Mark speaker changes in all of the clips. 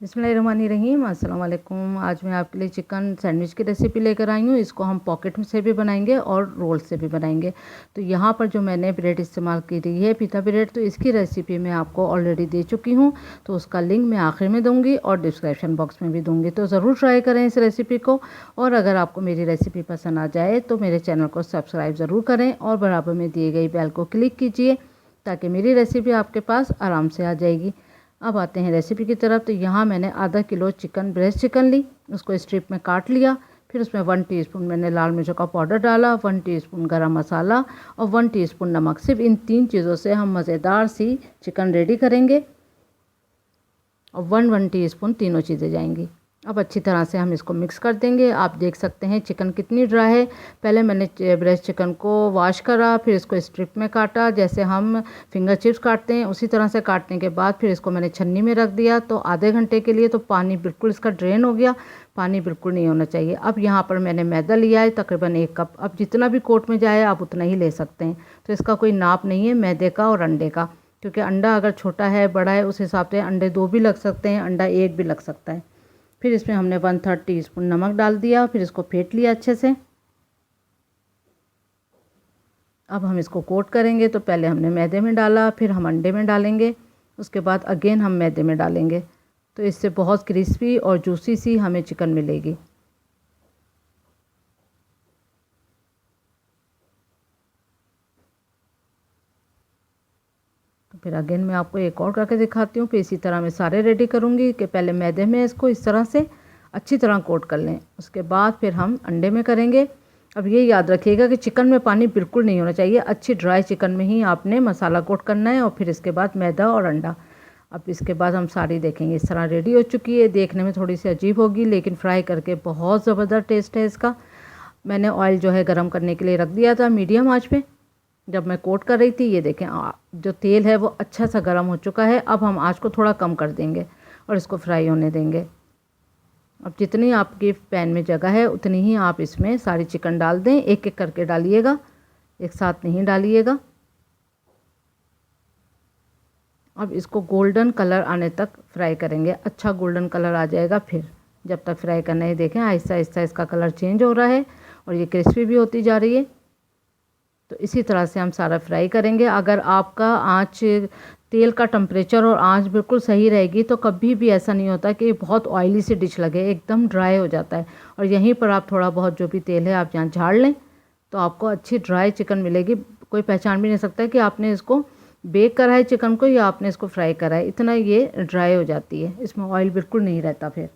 Speaker 1: बिस्मिल्लाहिर्रहमानिर्रहीम, अस्सलाम वालेकुम। आज मैं आपके लिए चिकन सैंडविच की रेसिपी लेकर आई हूँ। इसको हम पॉकेट से भी बनाएंगे और रोल से भी बनाएंगे। तो यहाँ पर जो मैंने ब्रेड इस्तेमाल की रही है, पिता ब्रेड, तो इसकी रेसिपी मैं आपको ऑलरेडी दे चुकी हूँ। तो उसका लिंक मैं आखिर में दूँगी और डिस्क्रिप्शन बॉक्स में भी दूँगी। तो ज़रूर ट्राई करें इस रेसिपी को। और अगर आपको मेरी रेसिपी पसंद आ जाए तो मेरे चैनल को सब्सक्राइब ज़रूर करें और बराबर में दिए गई बेल को क्लिक कीजिए ताकि मेरी रेसिपी आपके पास आराम से आ जाएगी। अब आते हैं रेसिपी की तरफ। तो यहाँ मैंने आधा किलो ब्रेस्ट चिकन ली, उसको स्ट्रिप में काट लिया। फिर उसमें 1 टीस्पून मैंने लाल मिर्चों का पाउडर डाला, 1 टीस्पून गरम मसाला और 1 टीस्पून नमक। सिर्फ इन 3 चीज़ों से हम मज़ेदार सी चिकन रेडी करेंगे और 1 टीस्पून तीनों चीज़ें जाएंगी। अब अच्छी तरह से हम इसको मिक्स कर देंगे। आप देख सकते हैं चिकन कितनी ड्राई है। पहले मैंने ब्रेस्ट चिकन को वॉश करा, फिर इसको स्ट्रिप में काटा, जैसे हम फिंगर चिप्स काटते हैं उसी तरह से काटने के बाद फिर इसको मैंने छन्नी में रख दिया। तो आधे घंटे के लिए तो पानी बिल्कुल इसका ड्रेन हो गया, पानी बिल्कुल नहीं होना चाहिए। अब यहाँ पर मैंने मैदा लिया है तकरीबन 1 कप। अब जितना भी कोट में जाए आप उतना ही ले सकते हैं। तो इसका कोई नाप नहीं है मैदे का और अंडे का, क्योंकि अंडा अगर छोटा है बड़ा है उस हिसाब से अंडे 2 भी लग सकते हैं, अंडा 1 भी लग सकता है। फिर इसमें हमने 1/3 टीस्पून नमक डाल दिया, फिर इसको फेंट लिया अच्छे से। अब हम इसको कोट करेंगे। तो पहले हमने मैदे में डाला, फिर हम अंडे में डालेंगे, उसके बाद अगेन हम मैदे में डालेंगे। तो इससे बहुत क्रिस्पी और जूसी सी हमें चिकन मिलेगी। तो फिर अगेन मैं आपको एक और करके दिखाती हूँ। फिर इसी तरह मैं सारे रेडी करूँगी कि पहले मैदे में इसको इस तरह से अच्छी तरह कोट कर लें, उसके बाद फिर हम अंडे में करेंगे। अब ये याद रखिएगा कि चिकन में पानी बिल्कुल नहीं होना चाहिए, अच्छी ड्राई चिकन में ही आपने मसाला कोट करना है और फिर इसके बाद मैदा और अंडा। अब इसके बाद हम सारी देखेंगे। इस तरह रेडी हो चुकी है। देखने में थोड़ी सी अजीब होगी लेकिन फ्राई करके बहुत ज़बरदस्त टेस्ट है इसका। मैंने ऑयल जो है गर्म करने के लिए रख दिया था मीडियम आंच पे जब मैं कोट कर रही थी। ये देखें जो तेल है वो अच्छा सा गर्म हो चुका है। अब हम आंच को थोड़ा कम कर देंगे और इसको फ्राई होने देंगे। अब जितनी आपके पैन में जगह है उतनी ही आप इसमें सारी चिकन डाल दें, एक एक करके डालिएगा, एक साथ नहीं डालिएगा। अब इसको गोल्डन कलर आने तक फ्राई करेंगे, अच्छा गोल्डन कलर आ जाएगा फिर जब तक फ्राई करना है। देखें आहिस्ता आहिस्ता इसका कलर चेंज हो रहा है और ये क्रिस्पी भी होती जा रही है। तो इसी तरह से हम सारा फ्राई करेंगे। अगर आपका आंच तेल का टेम्परेचर और आंच बिल्कुल सही रहेगी तो कभी भी ऐसा नहीं होता कि बहुत ऑयली सी डिश लगे, एकदम ड्राई हो जाता है। और यहीं पर आप थोड़ा बहुत जो भी तेल है आप यहाँ झाड़ लें तो आपको अच्छी ड्राई चिकन मिलेगी। कोई पहचान भी नहीं सकता कि आपने इसको बेक करा है चिकन को या आपने इसको फ्राई करा है, इतना ये ड्राई हो जाती है, इसमें ऑयल बिल्कुल नहीं रहता। फिर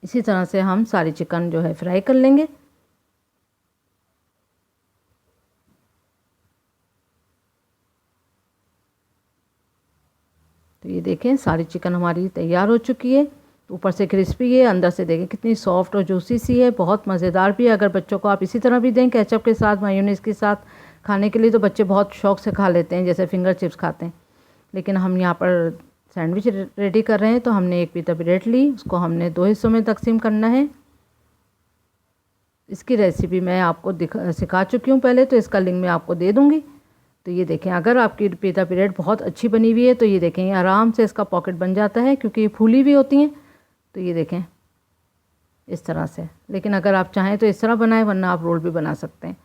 Speaker 1: इसी तरह से हम सारी चिकन जो है फ्राई कर लेंगे। तो ये देखें सारी चिकन हमारी तैयार हो चुकी है। ऊपर से क्रिस्पी है, अंदर से देखें कितनी सॉफ्ट और जूसी सी है, बहुत मज़ेदार भी है। अगर बच्चों को आप इसी तरह भी दें केचप के साथ, मायोनीज़ के साथ खाने के लिए तो बच्चे बहुत शौक से खा लेते हैं, जैसे फिंगर चिप्स खाते हैं। लेकिन हम यहाँ पर सैंडविच रेडी कर रहे हैं। तो हमने एक पीता ब्रेड ली, उसको हमने 2 हिस्सों में तकसीम करना है। इसकी रेसिपी मैं आपको सिखा चुकी हूँ पहले, तो इसका लिंक मैं आपको दे दूँगी। तो ये देखें अगर आपकी पिता ब्रेड बहुत अच्छी बनी हुई है तो ये देखें ये आराम से इसका पॉकेट बन जाता है, क्योंकि ये फूली भी होती हैं। तो ये देखें इस तरह से। लेकिन अगर आप चाहें तो इस तरह बनाएं, वरना आप रोल भी बना सकते हैं।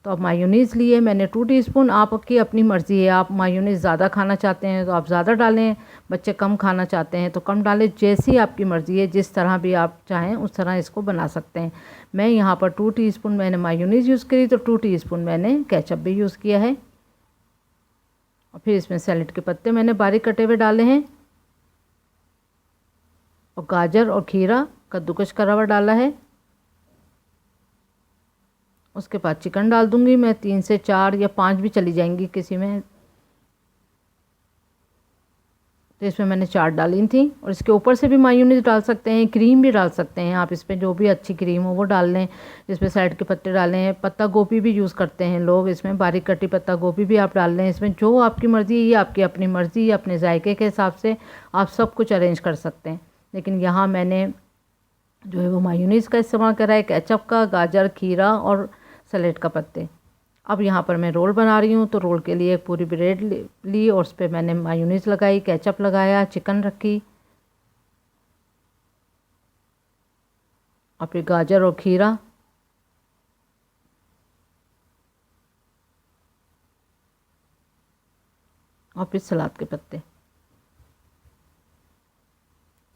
Speaker 1: तो अब मायोनीज़ लिए मैंने 2 टीस्पून। आपकी अपनी मर्ज़ी है, आप मायोनीज़ ज़्यादा खाना चाहते हैं तो आप ज़्यादा डालें, बच्चे कम खाना चाहते हैं तो कम डालें, जैसी आपकी मर्ज़ी है। जिस तरह भी आप चाहें उस तरह इसको बना सकते हैं। मैं यहाँ पर 2 टीस्पून मैंने मायोनीज़ यूज़ करी, तो 2 टीस्पून मैंने केचप भी यूज़ किया है। और फिर इसमें सैलेड के पत्ते मैंने बारीक कटे हुए डाले हैं और गाजर और खीरा कद्दूकस करा हुआ डाला है। उसके बाद चिकन डाल दूंगी मैं, 3 से 4 या 5 भी चली जाएंगी किसी में। तो इसमें मैंने 4 डाली थी। और इसके ऊपर से भी मायोनीज़ डाल सकते हैं, क्रीम भी डाल सकते हैं आप, इसमें जो भी अच्छी क्रीम हो वो डाल लें। इसमें सैलेड के पत्ते डालें हैं, पत्ता गोभी भी यूज़ करते हैं लोग, इसमें बारीक कटी पत्ता गोभी भी आप डाल लें। इसमें जो आपकी मर्ज़ी है, ये आपकी अपनी मर्ज़ी, अपने जायके के हिसाब से आप सब कुछ अरेंज कर सकते हैं। लेकिन यहाँ मैंने जो है वो मायोनीज़ का इस्तेमाल करा है, केचप का, गाजर, खीरा और सैलेड का पत्ते। अब यहाँ पर मैं रोल बना रही हूँ, तो रोल के लिए एक पूरी ब्रेड ली और उस पर मैंने मायोनीज़ लगाई, केचप लगाया, चिकन रखी और फिर गाजर और खीरा और फिर सलाद के पत्ते।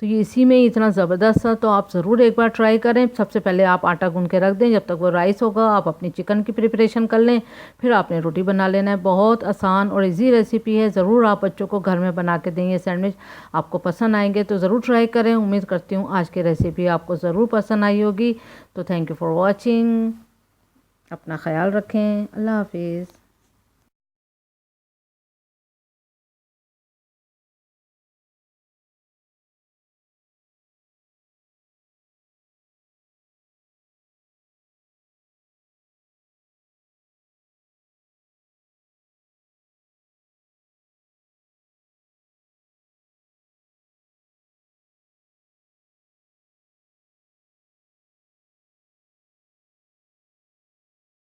Speaker 1: तो ये इसी में ही इतना ज़बरदस्त था, तो आप ज़रूर एक बार ट्राई करें। सबसे पहले आप आटा गूंद के रख दें, जब तक वो राइस होगा आप अपनी चिकन की प्रिपरेशन कर लें, फिर आपने रोटी बना लेना है। बहुत आसान और इजी रेसिपी है, ज़रूर आप बच्चों को घर में बना के दें। ये सैंडविच आपको पसंद आएंगे तो ज़रूर ट्राई करें। उम्मीद करती हूँ आज की रेसिपी आपको ज़रूर पसंद आई होगी। तो थैंक यू फॉर वॉचिंग। अपना ख्याल रखें। अल्लाह हाफिज़।